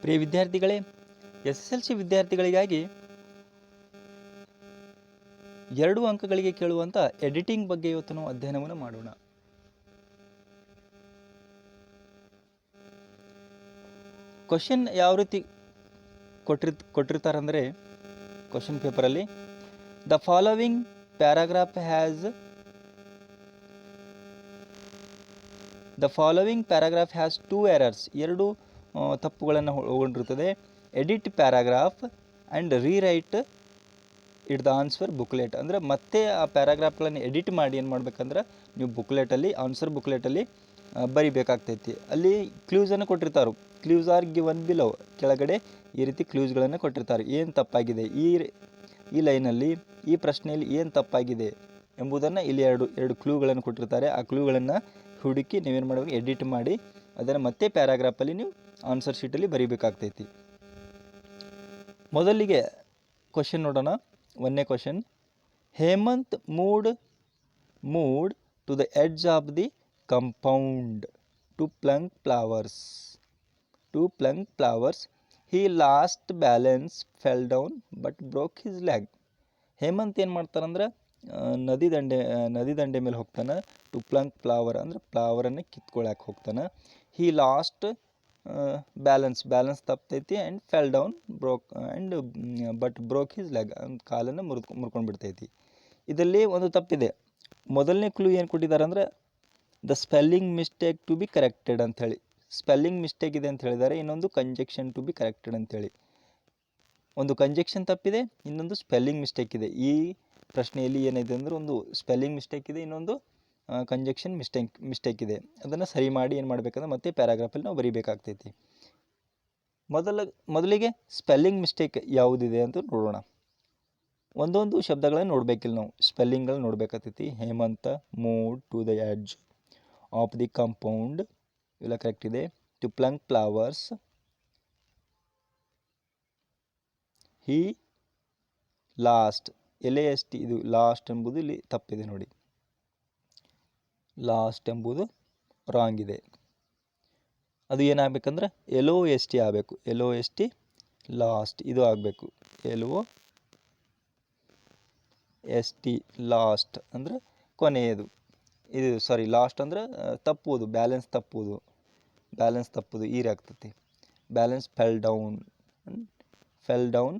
ಪ್ರಿಯ ವಿದ್ಯಾರ್ಥಿಗಳೇ, SSLC ವಿದ್ಯಾರ್ಥಿಗಳಿಗಾಗಿ 2 ಅಂಕಗಳಿಗೆ ಕೇಳುವಂಥ ಎಡಿಟಿಂಗ್ ಬಗ್ಗೆ ಇವತ್ತು ನಾವು ಅಧ್ಯಯನವನ್ನು ಮಾಡೋಣ. ಕ್ವಶನ್ ಯಾವ ರೀತಿ ಕೊಟ್ಟಿರ್ತಾರಂದರೆ ಕ್ವಶನ್ ಪೇಪರಲ್ಲಿ the following paragraph has 2 errors. 2 ತಪ್ಪುಗಳನ್ನು ಒಳಗೊಂಡಿರುತ್ತದೆ. Edit paragraph and rewrite it the answer booklet. ಅಂದರೆ ಮತ್ತೆ ಆ ಪ್ಯಾರಾಗ್ರಾಫ್ಗಳನ್ನು ಎಡಿಟ್ ಮಾಡಿ ಏನು ಮಾಡ್ಬೇಕಂದ್ರೆ ನೀವು ಬುಕ್ಲೆಟಲ್ಲಿ ಆನ್ಸರ್ ಬುಕ್ಲೆಟಲ್ಲಿ ಬರಿಬೇಕಾಗ್ತೈತಿ. ಅಲ್ಲಿ ಕ್ಲೂಸನ್ನು ಕೊಟ್ಟಿರ್ತಾರೆ. Clues are given below. ಕೆಳಗಡೆ ಈ ರೀತಿ ಕ್ಲೂಸ್ಗಳನ್ನು ಕೊಟ್ಟಿರ್ತಾರೆ. ಏನು ತಪ್ಪಾಗಿದೆ ಈ ಲೈನಲ್ಲಿ, ಈ ಪ್ರಶ್ನೆಯಲ್ಲಿ ಏನು ತಪ್ಪಾಗಿದೆ ಎಂಬುದನ್ನು ಇಲ್ಲಿ ಎರಡು ಕ್ಲೂಗಳನ್ನು ಕೊಟ್ಟಿರ್ತಾರೆ. ಆ ಕ್ಲೂಗಳನ್ನು ಹುಡುಕಿ ನೀವೇನು ಮಾಡಬೇಕು, ಎಡಿಟ್ ಮಾಡಿ ಅದನ್ನು ಮತ್ತೆ ಪ್ಯಾರಾಗ್ರಾಫಲ್ಲಿ ನೀವು ಆನ್ಸರ್ ಶೀಟಲ್ಲಿ ಬರೀಬೇಕಾಗ್ತೈತಿ. ಮೊದಲಿಗೆ ಕ್ವಶನ್ ನೋಡೋಣ. 1ನೇ question. Hemant moved to the edge of the compound to pluck flowers. He last balance, fell down but broke his leg. Hemant ಏನು ಮಾಡ್ತಾನಂದ್ರೆ ನದಿ ದಂಡೆ ಮೇಲೆ ಹೋಗ್ತಾನೆ. ಟು ಪ್ಲಂಕ್ ಫ್ಲವರ್ ಅಂದರೆ ಫ್ಲವರನ್ನು ಕಿತ್ಕೊಳ್ಳೋಕೆ ಹೋಗ್ತಾನೆ. ಹಿ ಲಾಸ್ಟ್ ಬ್ಯಾಲೆನ್ಸ್ ತಪ್ತೈತಿ and fell down but broke his leg. ಕಾಲನ್ನು ಮುರ್ಕೊಂಡು ಬಿಡ್ತೈತಿ. ಇದರಲ್ಲಿ ಒಂದು ತಪ್ಪಿದೆ. ಮೊದಲನೇ ಕ್ಲೂ ಏನು ಕೊಟ್ಟಿದ್ದಾರೆ ಅಂದರೆ the spelling mistake to be corrected ಅಂಥೇಳಿ. ಸ್ಪೆಲ್ಲಿಂಗ್ ಮಿಸ್ಟೇಕ್ ಇದೆ ಅಂತ ಹೇಳಿದ್ದಾರೆ. ಇನ್ನೊಂದು ಕಂಜೆಕ್ಷನ್ ಟು ಬಿ ಕರೆಕ್ಟೆಡ್ ಅಂಥೇಳಿ. ಒಂದು ಕಂಜೆಕ್ಷನ್ ತಪ್ಪಿದೆ, ಇನ್ನೊಂದು ಸ್ಪೆಲ್ಲಿಂಗ್ ಮಿಸ್ಟೇಕ್ ಇದೆ. ಈ ಪ್ರಶ್ನೆಯಲ್ಲಿ ಏನಿದೆ ಅಂದರೆ ಒಂದು ಸ್ಪೆಲ್ಲಿಂಗ್ ಮಿಸ್ಟೇಕ್ ಇದೆ, ಇನ್ನೊಂದು ಕಂಜೆಕ್ಷನ್ ಮಿಸ್ಟೇಕ್ ಇದೆ. ಅದನ್ನು ಸರಿ ಮಾಡಿ ಏನು ಮಾಡಬೇಕಂದ್ರೆ ಮತ್ತೆ ಪ್ಯಾರಾಗ್ರಾಫಲ್ಲಿ ನಾವು ಬರೀಬೇಕಾಗ್ತೈತಿ. ಮೊದಲಿಗೆ ಸ್ಪೆಲ್ಲಿಂಗ್ ಮಿಸ್ಟೇಕ್ ಯಾವುದಿದೆ ಅಂತ ನೋಡೋಣ. ಒಂದೊಂದು ಶಬ್ದಗಳನ್ನು ನೋಡಬೇಕಿಲ್ಲ ನಾವು, ಸ್ಪೆಲ್ಲಿಂಗ್ಗಳನ್ನ ನೋಡಬೇಕಾಗ್ತೈತಿ. Hemanta, moved to the edge of the compound ಇವೆಲ್ಲ ಕರೆಕ್ಟ್ ಇದೆ. To pluck flowers, he last, LAST, ಇದು ಲಾಸ್ಟ್ ಎಂಬುದು ಇಲ್ಲಿ ತಪ್ಪಿದೆ ನೋಡಿ. ಲಾಸ್ಟ್ ಎಂಬುದು ರಾಂಗ್ ಇದೆ. ಅದು ಏನಾಗಬೇಕಂದ್ರೆ LOST ಆಗಬೇಕು. LOST ಲಾಸ್ಟ್ ಇದು ಆಗಬೇಕು. LOST ಲಾಸ್ಟ್ ಅಂದರೆ ಕೊನೆಯದು. ಇದು ಲಾಸ್ಟ್ ಅಂದರೆ ತಪ್ಪುವುದು, ಬ್ಯಾಲೆನ್ಸ್ ತಪ್ಪುವುದು ಈರಿ ಆಗ್ತೈತಿ. Balance fell down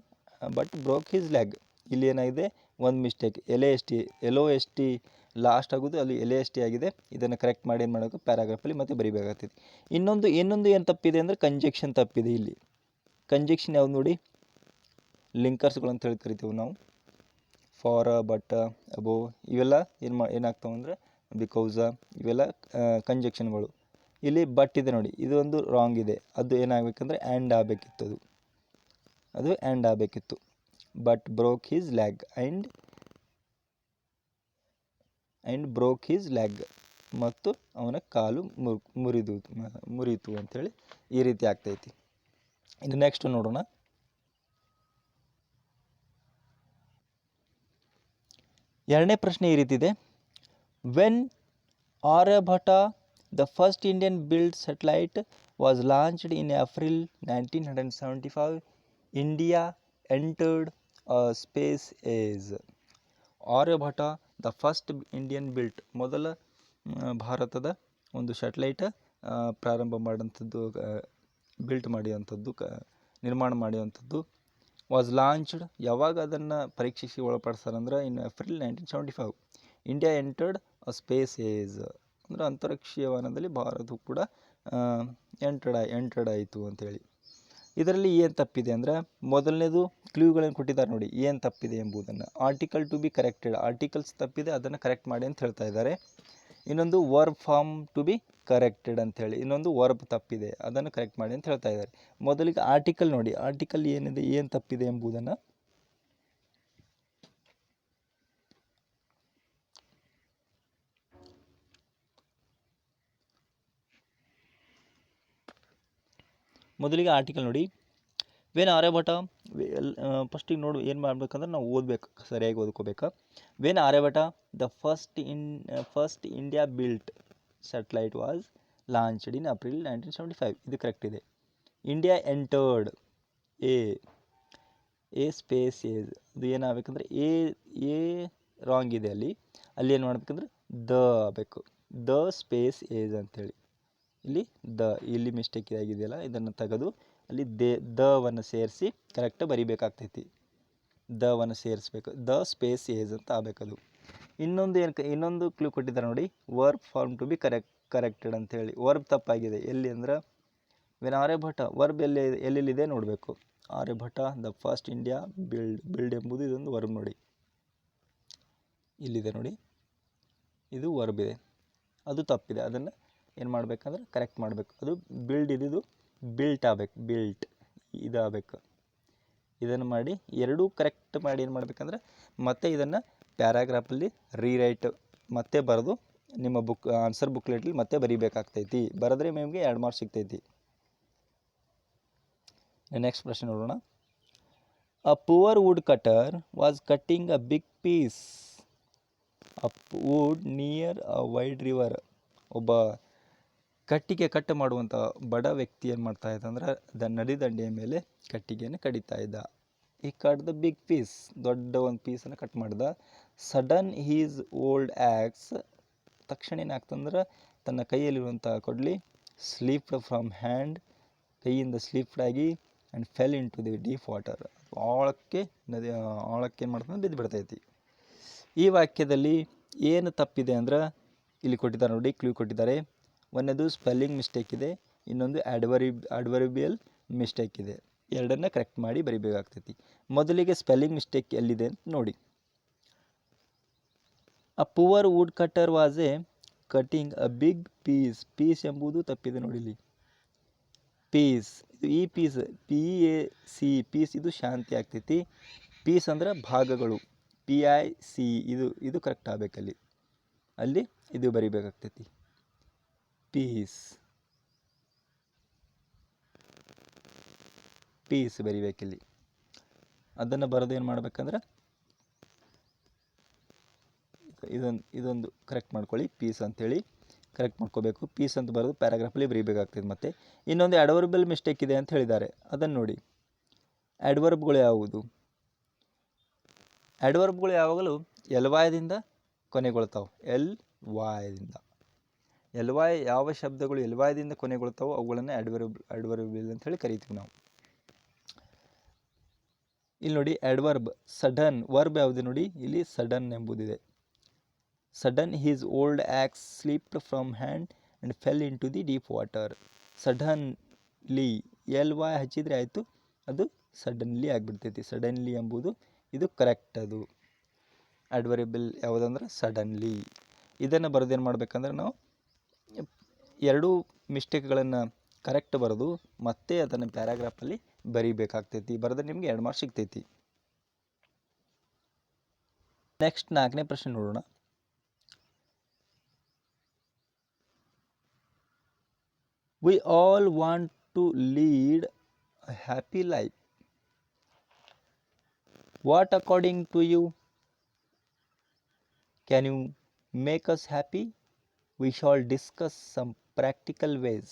but broke his leg. ಇಲ್ಲಿ ಏನಾಗಿದೆ, ಒಂದು ಮಿಸ್ಟೇಕ್. LOST ಲಾಸ್ಟ್ ಆಗೋದು ಅಲ್ಲಿ LAST ಆಗಿದೆ. ಇದನ್ನು ಕರೆಕ್ಟ್ ಮಾಡಿ ಏನು ಮಾಡಬೇಕು, ಪ್ಯಾರಾಗ್ರಾಫಲ್ಲಿ ಮತ್ತೆ ಬರೀಬೇಕಾಗ್ತೈತಿ. ಇನ್ನೊಂದು ಏನು ತಪ್ಪಿದೆ ಅಂದರೆ ಕಂಜೆಕ್ಷನ್ ತಪ್ಪಿದೆ. ಇಲ್ಲಿ ಕಂಜೆಕ್ಷನ್ ಯಾವ್ದು ನೋಡಿ, ಲಿಂಕರ್ಸ್ಗಳು ಅಂತ ಹೇಳಿ ಕರಿತೀವಿ ನಾವು. ಫಾರ್, ಬಟ್, ಅಬೋ ಇವೆಲ್ಲ ಏನಾಗ್ತಾವೆ ಅಂದರೆ ಬಿಕಾಸ್, ಇವೆಲ್ಲ ಕಂಜೆಕ್ಷನ್ಗಳು. ಇಲ್ಲಿ ಬಟ್ ಇದೆ ನೋಡಿ, ಇದು ಒಂದು ರಾಂಗ್ ಇದೆ. ಅದು ಏನಾಗಬೇಕಂದ್ರೆ ಆ್ಯಂಡ್ ಆಗಬೇಕಿತ್ತು. But broke his leg and broke his leg, ಮತ್ತು ಅವನ ಕಾಲು ಮುರಿಯಿತು ಅಂಥೇಳಿ ಈ ರೀತಿ ಆಗ್ತೈತಿ. ಇನ್ನು ನೆಕ್ಸ್ಟ್ ನೋಡೋಣ. ಎರಡನೇ ಪ್ರಶ್ನೆ ಈ ರೀತಿ ಇದೆ. When Aryabhata the first Indian build satellite was launched in April 1975, India entered a space age. Aryabhata the first Indian ಮೊದಲ ಭಾರತದ ಒಂದು ಸ್ಯಾಟಲೈಟ್ ಪ್ರಾರಂಭ ಮಾಡಿದಂಥದ್ದು, ನಿರ್ಮಾಣ ಮಾಡಿದಂಥದ್ದು. ವಾಸ್ ಲಾಂಚ್ಡ್, ಯಾವಾಗ ಅದನ್ನು ಪರೀಕ್ಷೆಗೆ ಒಳಪಡಿಸ್ತಾರಂದ್ರೆ in April 1975. India entered a space age ಅಂದರೆ ಅಂತರಿಕ್ಷಯಾನದಲ್ಲಿ ಭಾರತವು ಕೂಡ ಎಂಟರ್ಡ್ ಆಯಿತು ಅಂಥೇಳಿ. ಇದರಲ್ಲಿ ಏನು ತಪ್ಪಿದೆ ಅಂದರೆ ಮೊದಲನೇದು ಕ್ಲೂಗಳನ್ನು ಕೊಟ್ಟಿದ್ದಾರೆ ನೋಡಿ, ಏನು ತಪ್ಪಿದೆ ಎಂಬುದನ್ನು. Article to be corrected, articles ತಪ್ಪಿದೆ, ಅದನ್ನು ಕರೆಕ್ಟ್ ಮಾಡಿ ಅಂತ ಹೇಳ್ತಾ ಇದ್ದಾರೆ. ಇನ್ನೊಂದು verb form to be corrected ಅಂಥೇಳಿ, ಇನ್ನೊಂದು ವರ್ಬ್ ತಪ್ಪಿದೆ, ಅದನ್ನು ಕರೆಕ್ಟ್ ಮಾಡಿ ಅಂತ ಹೇಳ್ತಾ ಇದ್ದಾರೆ. ಮೊದಲಿಗೆ ಆರ್ಟಿಕಲ್ ನೋಡಿ, ಆರ್ಟಿಕಲ್ ಏನಿದೆ, ಏನು ತಪ್ಪಿದೆ ಎಂಬುದನ್ನು ಮೊದಲಿಗೆ ಆರ್ಟಿಕಲ್ ನೋಡಿ. ವೇನ್ ಆರ್ಯಭಟ, ಫಸ್ಟಿಗೆ ನೋಡು ಏನು ಮಾಡಬೇಕಂದ್ರೆ ನಾವು ಓದಬೇಕು, ಸರಿಯಾಗಿ ಓದ್ಕೋಬೇಕು. When Aryabhata the first India built satellite was launched in April 1975. ಇದು ಕರೆಕ್ಟ್ ಇದೆ. India entered a space age. ಅದು ಏನಾಗಬೇಕಂದ್ರೆ ಎ ರಾಂಗ್ ಇದೆ ಅಲ್ಲಿ ಏನು ಮಾಡ್ಬೇಕಂದ್ರೆ ದ ಆಗಬೇಕು, ದ ಸ್ಪೇಸ್ ಏಜ್ ಅಂಥೇಳಿ. ಇಲ್ಲಿ ಮಿಸ್ಟೇಕ್ ಆಗಿದೆಯಲ್ಲ, ಇದನ್ನು ತೆಗೆದು ಅಲ್ಲಿ ದವನ್ನು ಸೇರಿಸಿ ಕರೆಕ್ಟಾಗಿ ಬರಿಬೇಕಾಗ್ತೈತಿ. ದವನ್ನು ಸೇರಿಸ್ಬೇಕು, ದ ಸ್ಪೇಸ್ ಏಜ್ ಅಂತ ಆಗಬೇಕದು. ಇನ್ನೊಂದು ಕ್ಲೂ ಕೊಟ್ಟಿದ್ದಾರೆ ನೋಡಿ, verb form to be corrected ಅಂಥೇಳಿ. ವರ್ಬ್ ತಪ್ಪಾಗಿದೆ ಎಲ್ಲಿ ಅಂದ್ರೆ, ಆರ್ಯಭಟ ವರ್ಬ್ ಎಲ್ಲೆಲ್ಲಿದೆ ನೋಡಬೇಕು. Aryabhata the first India build ಎಂಬುದು ಇದೊಂದು ವರ್ಬ್ ನೋಡಿ, ಇಲ್ಲಿದೆ ನೋಡಿ, ಇದು ವರ್ಬ್ ಇದೆ, ಅದು ತಪ್ಪಿದೆ. ಅದನ್ನು ಏನು ಮಾಡಬೇಕಂದ್ರೆ ಕರೆಕ್ಟ್ ಮಾಡಬೇಕು. ಅದು ಬಿಲ್ಡ್ ಇದ್ದು ಬಿಲ್ಟ್ ಆಗಬೇಕು, ಬಿಲ್ಟ್ ಇದಾಗಬೇಕು. ಇದನ್ನು ಮಾಡಿ ಎರಡೂ ಕರೆಕ್ಟ್ ಮಾಡಿ ಏನು ಮಾಡಬೇಕಂದ್ರೆ ಮತ್ತೆ ಇದನ್ನು ಪ್ಯಾರಾಗ್ರಾಫಲ್ಲಿ ರೀರೈಟ್ ಮತ್ತೆ ಬರೆದು ನಿಮ್ಮ ಆನ್ಸರ್ ಬುಕ್ಲೆಟ್ಲಿ ಮತ್ತೆ ಬರೀಬೇಕಾಗ್ತೈತಿ. ಬರೆದ್ರೆ ನಿಮಗೆ 2 ಮಾರ್ಕ್ಸ್ ಸಿಗ್ತೈತಿ. ನೆಕ್ಸ್ಟ್ ಪ್ರಶ್ನೆ ನೋಡೋಣ. A poor wood cutter was cutting a big piece of wood near a wide river. ಒಬ್ಬ ಕಟ್ಟಿಗೆ ಕಟ್ ಮಾಡುವಂಥ ಬಡ ವ್ಯಕ್ತಿ ಏನು ಮಾಡ್ತಾ ಇದ್ದ ಅಂದ್ರೆ ನದಿ ದಂಡೆಯ ಮೇಲೆ ಕಟ್ಟಿಗೆಯನ್ನು ಕಡಿತಾ ಇದ್ದ. ಈ ಕಟ್ ದ ಬಿಗ್ ಪೀಸ್, ದೊಡ್ಡ ಒಂದು ಪೀಸನ್ನು ಕಟ್ ಮಾಡ್ದ. ಸಡನ್ ಹೀಸ್ ಓಲ್ಡ್ ಆ್ಯಕ್ಸ್, ತಕ್ಷಣ ಏನಾಗ್ತಂದ್ರೆ ತನ್ನ ಕೈಯಲ್ಲಿರುವಂಥ ಕೊಡ್ಲಿ ಸ್ಲೀಪ್ಡ್ ಫ್ರಮ್ ಹ್ಯಾಂಡ್, ಕೈಯಿಂದ ಸ್ಲೀಪ್ಡ್ ಆಗಿ and fell into the deep water, ಆಳಕ್ಕೆ ಏನು ಮಾಡ್ತಂದ್ರೆ ಬಿದ್ದು ಬಿಡ್ತೈತಿ. ಈ ವಾಕ್ಯದಲ್ಲಿ ಏನು ತಪ್ಪಿದೆ ಅಂದ್ರೆ ಇಲ್ಲಿ ಕೊಟ್ಟಿದ್ದಾರೆ ನೋಡಿ, ಕ್ಲೂ ಕೊಟ್ಟಿದ್ದಾರೆ. ಒಂದನೇದು ಸ್ಪೆಲ್ಲಿಂಗ್ ಮಿಸ್ಟೇಕ್ ಇದೆ, ಇನ್ನೊಂದು ಅಡ್ವರ್ಬಿಯಲ್ ಮಿಸ್ಟೇಕ್ ಇದೆ. ಎರಡನ್ನ ಕರೆಕ್ಟ್ ಮಾಡಿ ಬರಿಬೇಕಾಗ್ತೈತಿ. ಮೊದಲಿಗೆ ಸ್ಪೆಲ್ಲಿಂಗ್ ಮಿಸ್ಟೇಕ್ ಎಲ್ಲಿದೆ ಅಂತ ನೋಡಿ. A poor wood cutter was a cutting a big piece. Piece ಎಂಬುದು ತಪ್ಪಿದೆ ನೋಡಿ ಇಲ್ಲಿ. ಪೀಸ್ ಈ ಪೀಸ್ PAC, ಪೀಸ್ ಇದು ಶಾಂತಿ ಆಗ್ತೈತಿ. ಪೀಸ್ ಅಂದ್ರೆ ಭಾಗಗಳು, PIC ಇದು ಕರೆಕ್ಟ್ ಆಗಬೇಕಲ್ಲಿ. ಅಲ್ಲಿ ಇದು ಬರಿಬೇಕಾಗ್ತೈತಿ, ಪೀಸ್ ಬರಿಬೇಕಿಲ್ಲಿ. ಅದನ್ನು ಬರೆದು ಏನು ಮಾಡ್ಬೇಕಂದ್ರೆ ಇದೊಂದು ಕರೆಕ್ಟ್ ಮಾಡ್ಕೊಳ್ಳಿ, ಪೀಸ್ ಅಂತೇಳಿ ಕರೆಕ್ಟ್ ಮಾಡ್ಕೋಬೇಕು. ಪೀಸ್ ಅಂತ ಬರೆದು ಪ್ಯಾರಾಗ್ರಾಫಲ್ಲಿ ಬರೀಬೇಕಾಗ್ತದೆ. ಮತ್ತು ಇನ್ನೊಂದು ಅಡ್ವರ್ಬಲ್ ಮಿಸ್ಟೇಕ್ ಇದೆ ಅಂತ ಹೇಳಿದ್ದಾರೆ, ಅದನ್ನು ನೋಡಿ. ಅಡ್ವರ್ಬ್ಗಳು ಯಾವುದು? ಅಡ್ವರ್ಬ್ಗಳು ಯಾವಾಗಲೂ LYದಿಂದ ಕೊನೆಗೊಳ್ತಾವೆ. LY ಯಾವ ಶಬ್ದಗಳು LYದಿಂದ ಕೊನೆಗೊಳ್ತಾವೋ ಅವುಗಳನ್ನು ಅಡ್ವರ್ಬಲ್ ಅಂತ ಹೇಳಿ ಕರಿತೀವಿ ನಾವು. ಇಲ್ಲಿ ನೋಡಿ ಅಡ್ವರ್ಬ್ ಸಡನ್, ವರ್ಬ್ ಯಾವುದು ನೋಡಿ, ಇಲ್ಲಿ ಸಡನ್ ಎಂಬುದಿದೆ. Sudden his old axe slipped from hand and fell into the deep water. Suddenly LY ಹಚ್ಚಿದರೆ ಆಯಿತು, ಅದು ಸಡನ್ಲಿ ಆಗಿಬಿಡ್ತೈತಿ. ಸಡನ್ಲಿ ಎಂಬುದು ಇದು ಕರೆಕ್ಟ್. ಅದು ಅಡ್ವರ್ಬಲ್ ಯಾವುದಂದ್ರೆ ಸಡನ್ಲಿ. ಇದನ್ನು ಬರೆದೇನು ಮಾಡ್ಬೇಕಂದ್ರೆ ನಾವು ಎರಡೂ ಮಿಸ್ಟೇಕ್ಗಳನ್ನು ಕರೆಕ್ಟ್ ಬರೆದು ಮತ್ತೆ ಅದನ್ನು ಪ್ಯಾರಾಗ್ರಾಫಲ್ಲಿ ಬರೀಬೇಕಾಗ್ತೈತಿ. ಬರೆದ್ರೆ ನಿಮಗೆ 2 ಮಾರ್ಕ್ಸ್ ಸಿಗ್ತೈತಿ. ನೆಕ್ಸ್ಟ್ 4ನೇ ಪ್ರಶ್ನೆ ನೋಡೋಣ. We all want to lead a happy life. What according to you can you make us happy? We shall discuss some practical ways.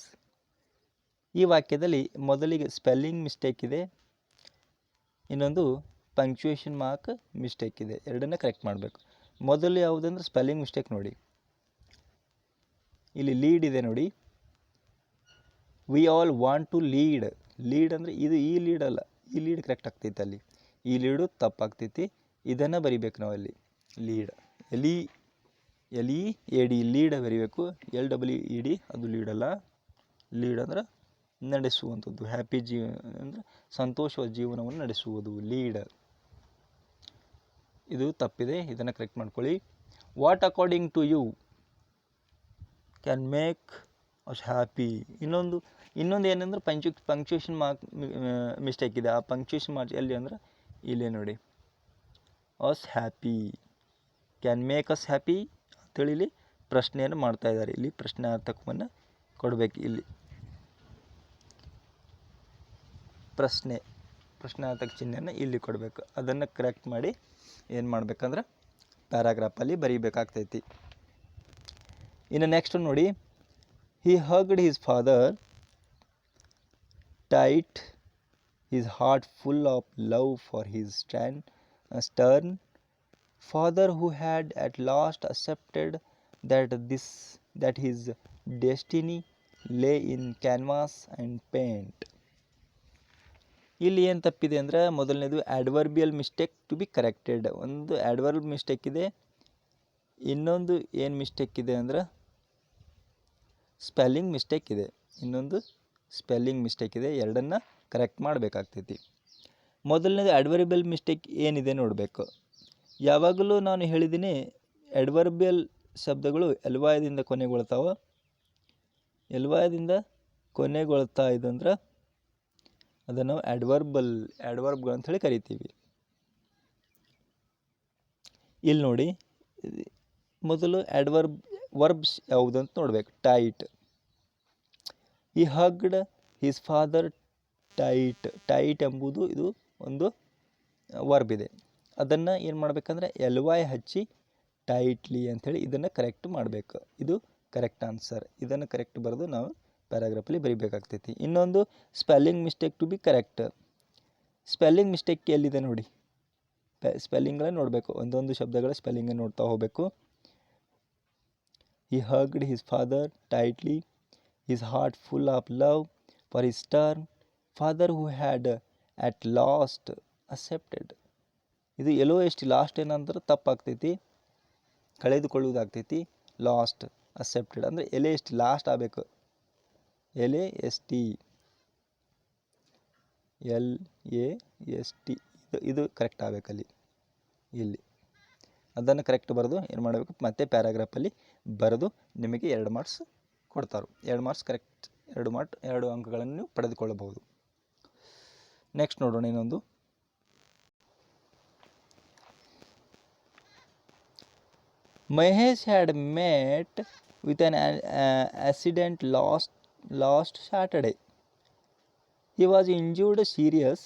ಈ ವಾಕ್ಯದಲ್ಲಿ ಮೊದಲಿಗೆ ಸ್ಪೆಲ್ಲಿಂಗ್ ಮಿಸ್ಟೇಕ್ ಇದೆ, ಇನ್ನೊಂದು ಪಂಕ್ಚುಯೇಷನ್ ಮಾರ್ಕ್ ಮಿಸ್ಟೇಕ್ ಇದೆ. ಎರಡನ್ನ ಕರೆಕ್ಟ್ ಮಾಡಬೇಕು. ಮೊದಲು ಯಾವುದಂದ್ರೆ ಸ್ಪೆಲ್ಲಿಂಗ್ ಮಿಸ್ಟೇಕ್ ನೋಡಿ, ಇಲ್ಲಿ ಲೀಡ್ ಇದೆ ನೋಡಿ. We all want to lead ಅಂದರೆ ಇದು ಈ ಲೀಡ್ ಅಲ್ಲ, ಈ ಲೀಡ್ ಕರೆಕ್ಟ್ ಆಗ್ತೈತೆ. ಅಲ್ಲಿ ಈ ಲೀಡು ತಪ್ಪಾಗ್ತೈತಿ. ಇದನ್ನು ಬರಿಬೇಕು ನಾವು ಅಲ್ಲಿ. ಲೀಡ್ LEAD ಲೀಡ್ ಬರಿಬೇಕು. LEED ಅದು ಲೀಡ್ ಅಲ್ಲ. ಲೀಡ್ ಅಂದ್ರೆ ನಡೆಸುವಂಥದ್ದು, ಹ್ಯಾಪಿ ಅಂದರೆ ಸಂತೋಷವಾದ ಜೀವನವನ್ನು ನಡೆಸುವುದು, ಲೀಡ್. ಇದು ತಪ್ಪಿದೆ, ಇದನ್ನು ಕರೆಕ್ಟ್ ಮಾಡ್ಕೊಳ್ಳಿ. What according to you can make us happy. ಇನ್ನೊಂದು ಏನಂದ್ರೆ ಪಂಕ್ಚುಯೇಷನ್ ಮಾರ್ಕ್ ಮಿಸ್ಟೇಕ್ ಇದೆ. ಆ ಪಂಕ್ಚುಯೇಷನ್ ಮಾರ್ಕ್ ಎಲ್ಲಿ ಅಂದ್ರೆ ಇಲ್ಲೇ ನೋಡಿ, us happy, can make us happy ಅಂತೇಳಿ ಇಲ್ಲಿ ಪ್ರಶ್ನೆಯನ್ನು ಮಾಡ್ತಾ ಇದ್ದಾರೆ. ಇಲ್ಲಿ ಪ್ರಶ್ನಾರ್ಥಕವನ್ನು ಕೊಡಬೇಕು. ಇಲ್ಲಿ ಪ್ರಶ್ನಾರ್ಥಕ ಚಿಹ್ನೆಯನ್ನು ಇಲ್ಲಿ ಕೊಡಬೇಕು. ಅದನ್ನು ಕರೆಕ್ಟ್ ಮಾಡಿ ಏನು ಮಾಡಬೇಕಂದ್ರೆ ಪ್ಯಾರಾಗ್ರಾಫಲ್ಲಿ ಬರೀಬೇಕಾಗ್ತೈತಿ. ಇನ್ನು ನೆಕ್ಸ್ಟ್ ನೋಡಿ, he hugged his father tight, his heart full of love for his stern father, who had at last accepted that his destiny lay in canvas and paint. ಇಲ್ಲಿ ಏನು ತಪ್ಪಿದೆ ಅಂದರೆ ಮೊದಲನೇದು ಆಡ್ವರ್ಬಿಯಲ್ ಮಿಸ್ಟೇಕ್ ಟು ಬಿ ಕರೆಕ್ಟೆಡ್. ಒಂದು adverb mistake ಇದೆ, ಇನ್ನೊಂದು ಏನು mistake ಇದೆ ಅಂದ್ರೆ ಸ್ಪೆಲ್ಲಿಂಗ್ ಮಿಸ್ಟೇಕ್ ಇದೆ. ಇನ್ನೊಂದು ಸ್ಪೆಲ್ಲಿಂಗ್ ಮಿಸ್ಟೇಕ್ ಇದೆ. ಎರಡನ್ನು ಕರೆಕ್ಟ್ ಮಾಡಬೇಕಾಗ್ತೈತಿ. ಮೊದಲನೇದು ಆಡ್ವರ್ಬಿಯಲ್ ಮಿಸ್ಟೇಕ್ ಏನಿದೆ ನೋಡಬೇಕು. ಯಾವಾಗಲೂ ನಾನು ಹೇಳಿದ್ದೀನಿ ಆಡ್ವರ್ಬಿಯಲ್ ಶಬ್ದಗಳು ಎಲ್ವಾಯದಿಂದ ಕೊನೆಗೊಳ್ತಾವೆ. ಎಲ್ವಾಯದಿಂದ ಕೊನೆಗೊಳ್ತಾ ಇದಂದ್ರೆ ಅದನ್ನು ನಾವು ಆಡ್ವರ್ಬ್ಗಳು ಅಂತ ಹೇಳಿ ಕರಿತೀವಿ. ಇಲ್ಲಿ ನೋಡಿ, ಮೊದಲು ವರ್ಬ್ಸ್ ಯಾವುದಂತ ನೋಡ್ಬೇಕು. ಟೈಟ್, ಈ ಹಗ್ಡ್ ಹಿಸ್ ಫಾದರ್ ಟೈಟ್. ಟೈಟ್ ಎಂಬುದು ಇದು ಒಂದು ವರ್ಬ್ ಇದೆ. ಅದನ್ನು ಏನು ಮಾಡಬೇಕಂದ್ರೆ ಎಲ್ವಾಯ್ ಹಚ್ಚಿ ಟೈಟ್ಲಿ ಅಂಥೇಳಿ ಇದನ್ನು ಕರೆಕ್ಟ್ ಮಾಡಬೇಕು. ಇದು ಕರೆಕ್ಟ್ ಆನ್ಸರ್. ಇದನ್ನು ಕರೆಕ್ಟ್ ಬರೆದು ನಾವು ಪ್ಯಾರಾಗ್ರಾಫಲ್ಲಿ ಬರೀಬೇಕಾಗ್ತೈತಿ. ಇನ್ನೊಂದು spelling mistake to be correct. Spelling mistake ಎಲ್ಲಿದೆ ನೋಡಿ, ಸ್ಪೆಲ್ಲಿಂಗ್ಗಳನ್ನ ನೋಡಬೇಕು. ಒಂದೊಂದು ಶಬ್ದಗಳ ಸ್ಪೆಲ್ಲಿಂಗನ್ನು ನೋಡ್ತಾ ಹೋಗಬೇಕು. He hugged his father tightly, his heart full of love for his stern father, who had at last accepted. ಇದು ಎಲ್ಲೋ ಎಷ್ಟು ಲಾಸ್ಟ್ ಏನಂದ್ರೆ ತಪ್ಪಾಗ್ತೈತಿ, ಕಳೆದುಕೊಳ್ಳುವುದಾಗ್ತೈತಿ. ಲಾಸ್ಟ್ ಅಕ್ಸೆಪ್ಟೆಡ್ ಅಂದರೆ ಎಲೆ ಎಷ್ಟು ಲಾಸ್ಟ್ ಆಗಬೇಕು. LAST ಇದು ಕರೆಕ್ಟ್ ಆಗಬೇಕಲ್ಲಿ. ಇಲ್ಲಿ ಅದನ್ನು ಕರೆಕ್ಟ್ ಬರೆದು ಏನು ಮಾಡಬೇಕು, ಮತ್ತೆ ಪ್ಯಾರಾಗ್ರಾಫಲ್ಲಿ ಬರೆದು ನಿಮಗೆ 2 ಮಾರ್ಕ್ಸ್ ಕೊಡ್ತಾರೆ. 2 ಮಾರ್ಕ್ಸ್ ಕರೆಕ್ಟ್, 2 ಅಂಕಗಳನ್ನು ನೀವು ಪಡೆದುಕೊಳ್ಳಬಹುದು. ನೆಕ್ಸ್ಟ್ ನೋಡೋಣ ಇನ್ನೊಂದು. Mahesh had met with an accident last Saturday. He was injured serious